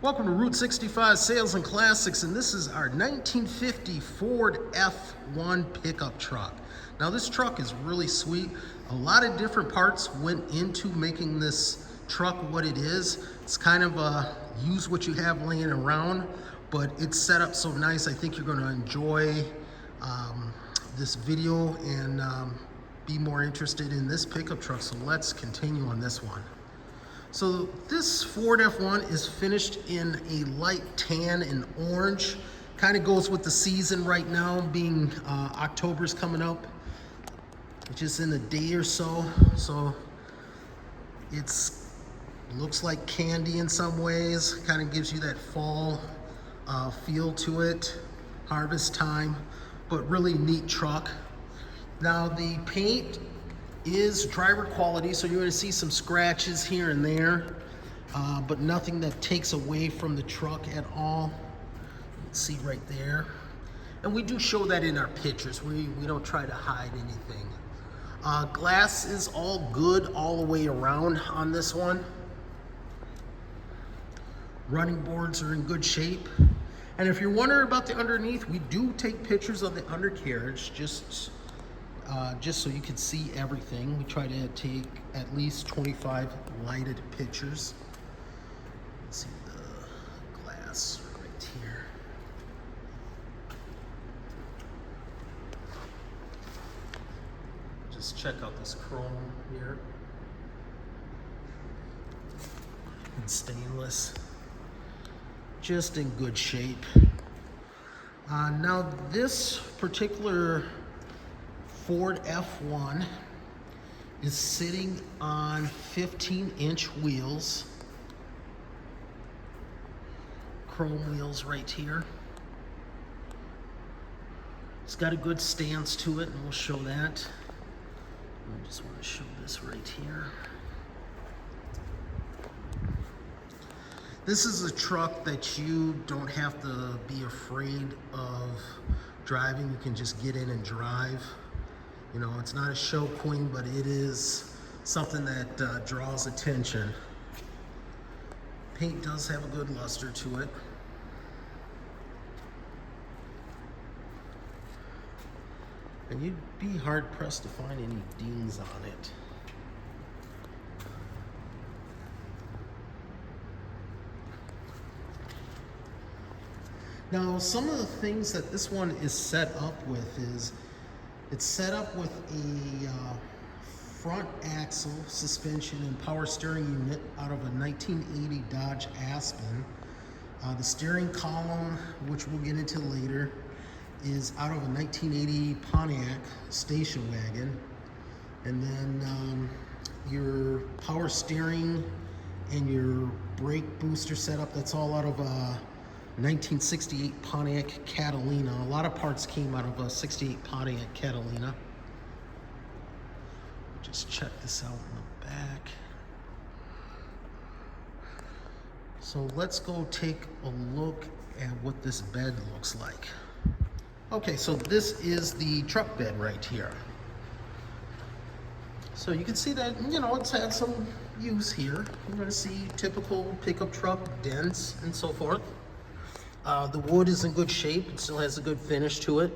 Welcome to Route 65 Sales and Classics, and this is our 1950 Ford F-1 pickup truck. Now this truck is really sweet. A lot of different parts went into making this truck what it is. It's kind of use what you have laying around, but it's set up so nice. I think you're going to enjoy this video and be more interested in this pickup truck. So let's continue on this one. So this Ford F-1 is finished in a light tan and orange. Kind of goes with the season right now, being October's coming up, just in a day or so. So it's looks like candy in some ways. Kind of gives you that fall feel to it, harvest time, but really neat truck. Now the paint is driver quality, so you're going to see some scratches here and there, but nothing that takes away from the truck at all. You can see right there, and we do show that in our pictures. We don't try to hide anything. Glass is all good all the way around on this one. Running boards are in good shape, and if you're wondering about the underneath, we do take pictures of the undercarriage just so you can see everything. We try to take at least 25 lighted pictures. Let's see the glass right here. Just check out this chrome here. And stainless. Just in good shape. Now this particular Ford F-1 is sitting on 15-inch wheels, chrome wheels right here. It's got a good stance to it, and we'll show that. I just want to show this right here. This is a truck that you don't have to be afraid of driving. You can just get in and drive. You know, it's not a show queen, but it is something that draws attention. Paint does have a good luster to it. And you'd be hard pressed to find any dings on it. Now, some of the things that this one is set up with is it's set up with a front axle suspension and power steering unit out of a 1980 Dodge Aspen. The steering column, which we'll get into later, is out of a 1980 Pontiac station wagon. And then your power steering and your brake booster setup, that's all out of a 1968 Pontiac Catalina. A lot of parts came out of a 68 Pontiac Catalina. Just check this out in the back. So let's go take a look at what this bed looks like. Okay, so this is the truck bed right here. So you can see that, you know, it's had some use here. You're going to see typical pickup truck dents and so forth. The wood is in good shape. It still has a good finish to it.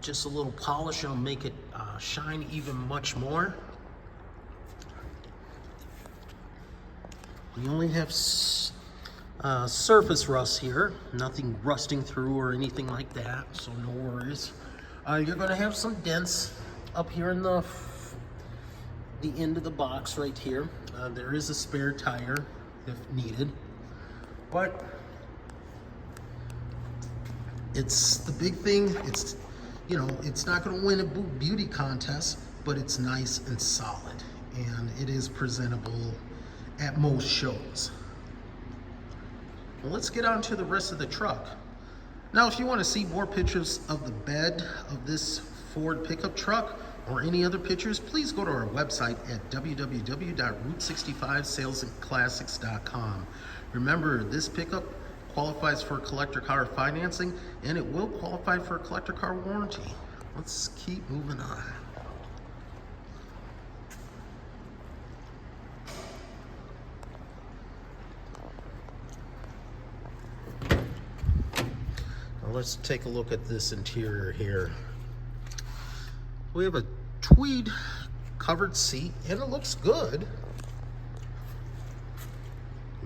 Just a little polish will make it shine even much more. We only have surface rust here. Nothing rusting through or anything like that, so no worries. You're going to have some dents up here in the end of the box right here. There is a spare tire if needed. But it's the big thing. It's, you know, it's not going to win a beauty contest, but it's nice and solid, and it is presentable at most shows. Well, let's get on to the rest of the truck. Now, if you want to see more pictures of the bed of this Ford pickup truck or any other pictures, please go to our website at www.route65salesandclassics.com. Remember, this pickup qualifies for collector car financing, and it will qualify for a collector car warranty. Let's keep moving on. Now let's take a look at this interior here. We have a tweed covered seat, and it looks good.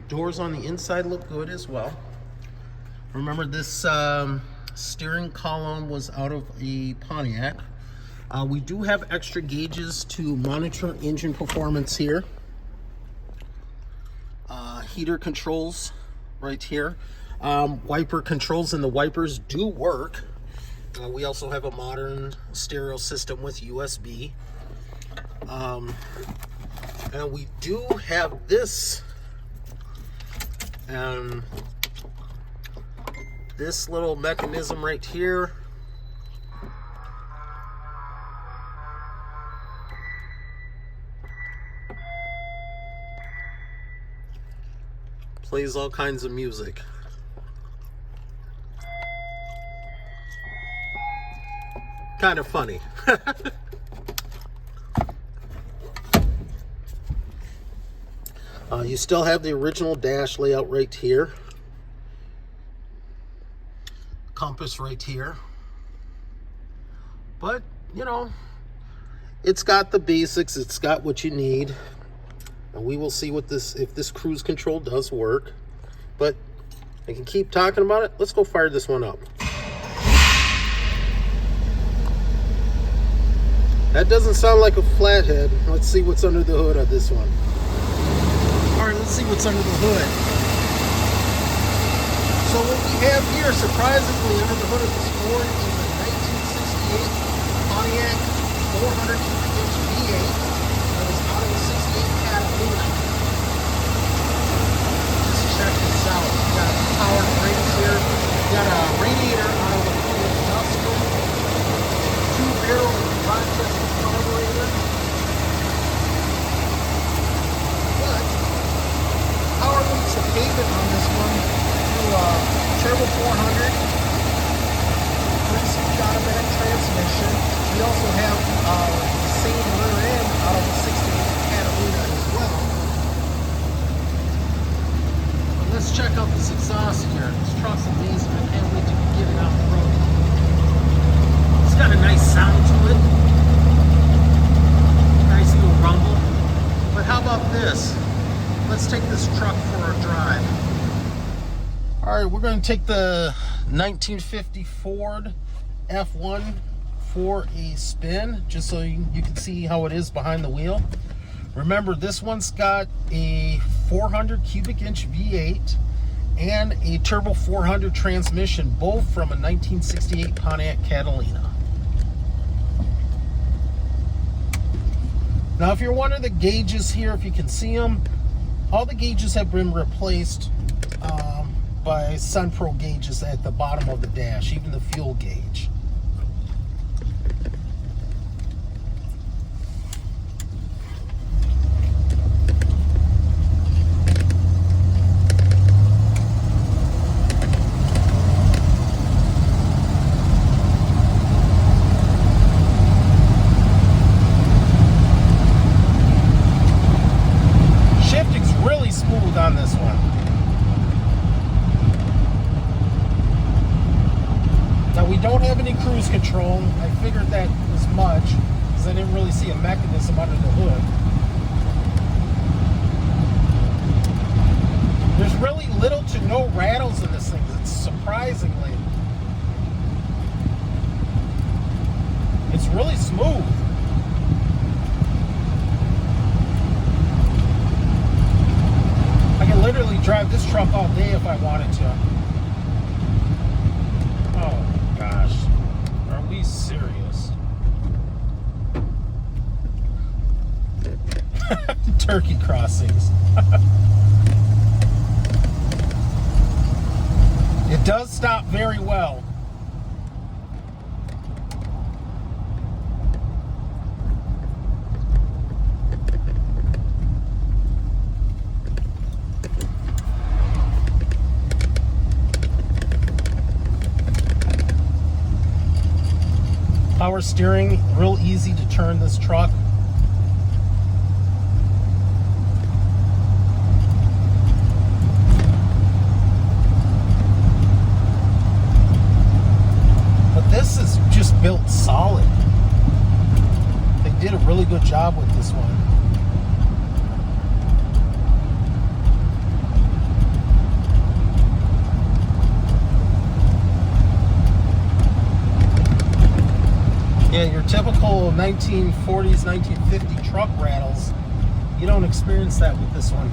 Doors on the inside look good as well. Remember, this steering column was out of a Pontiac. We do have extra gauges to monitor engine performance here. Heater controls right here. Wiper controls, and the wipers do work. We also have a modern stereo system with USB. And we do have this this little mechanism right here. Plays all kinds of music. Kind of funny. You still have the original dash layout right here. Compass right here. But, you know, it's got the basics. It's got what you need. And we will see what this, if this cruise control does work. But I can keep talking about it. Let's go fire this one up. That doesn't sound like a flathead. Let's see what's under the hood of this one. All right, let's see what's under the hood. So what we have here, surprisingly, under the hood of this Ford is a 1968 Pontiac 400 cubic inch V8 that was out of a 68 Catalina. Just check this out. We got powered brakes here. We got a radiator out of a industrial, 2-barrel Rochester carburetor. But power moves the pavement on this one through a turbo 400, 3-speed automatic transmission. We also have the same rear end out of the 68 Catalina as well. But let's check out this exhaust here. This truck's amazing. I can't wait to get it out the road. It's got a nice sound to it. Nice little rumble. But how about this? Let's take this truck for a drive. All right, we're going to take the 1950 Ford F-1 for a spin, just so you can see how it is behind the wheel. Remember, this one's got a 400 cubic inch V8 and a turbo 400 transmission, both from a 1968 Pontiac Catalina. Now, if you're wondering the gauges here, if you can see them, all the gauges have been replaced by SunPro gauges at the bottom of the dash, even the fuel gauge. Shifting's really smooth on this one. Now, we don't have any cruise control. I figured that as much because I didn't really see a mechanism under the hood. There's really little to no rattles in this thing. It's surprisingly. It's really smooth. I can literally drive this truck all day if I wanted to. Oh gosh, are we serious? Turkey crossings. It does stop very well. Power steering, real easy to turn this truck. really good job with this one. Yeah, your typical 1940s, 1950 truck rattles, you don't experience that with this one.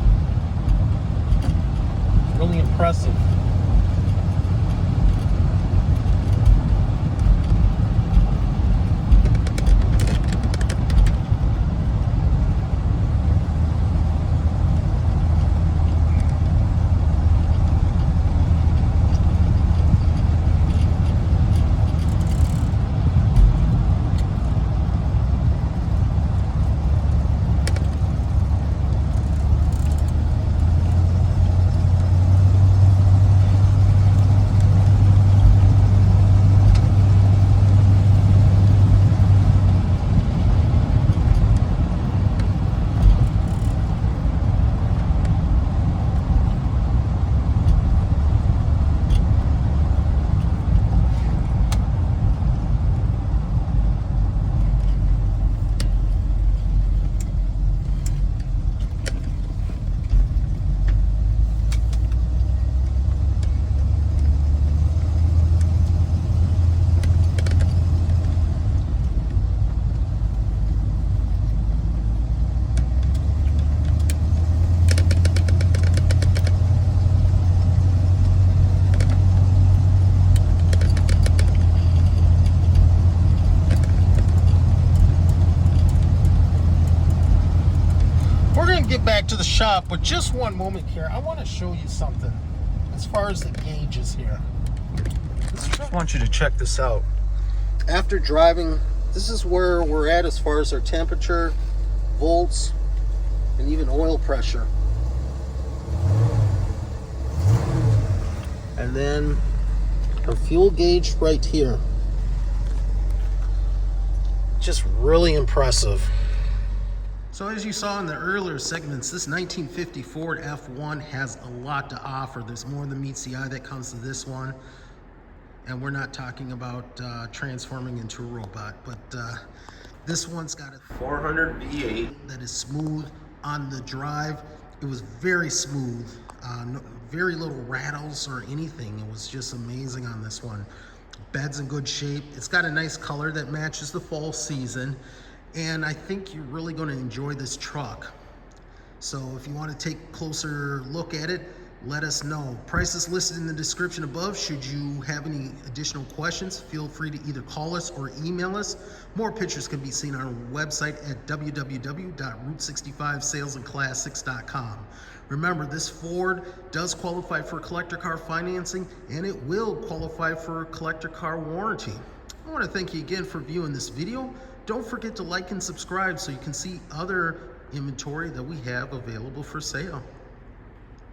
Really impressive. Get back to the shop, but just one moment here. I want to show you something as far as the gauges here. I want you to check this out. After driving, this is where we're at as far as our temperature, volts, and even oil pressure. And then our fuel gauge right here. Just really impressive. So as you saw in the earlier segments, this 1950 Ford F-1 has a lot to offer. There's more than meets the eye that comes to this one. And we're not talking about transforming into a robot, but this one's got a 400 V8 that is smooth on the drive. It was very smooth, very little rattles or anything. It was just amazing on this one. Bed's in good shape. It's got a nice color that matches the fall season. And I think you're really going to enjoy this truck. So if you want to take a closer look at it, let us know. Price is listed in the description above. Should you have any additional questions, feel free to either call us or email us. More pictures can be seen on our website at www.route65salesandclassics.com. Remember, this Ford does qualify for collector car financing, and it will qualify for a collector car warranty. I want to thank you again for viewing this video. Don't forget to like and subscribe so you can see other inventory that we have available for sale.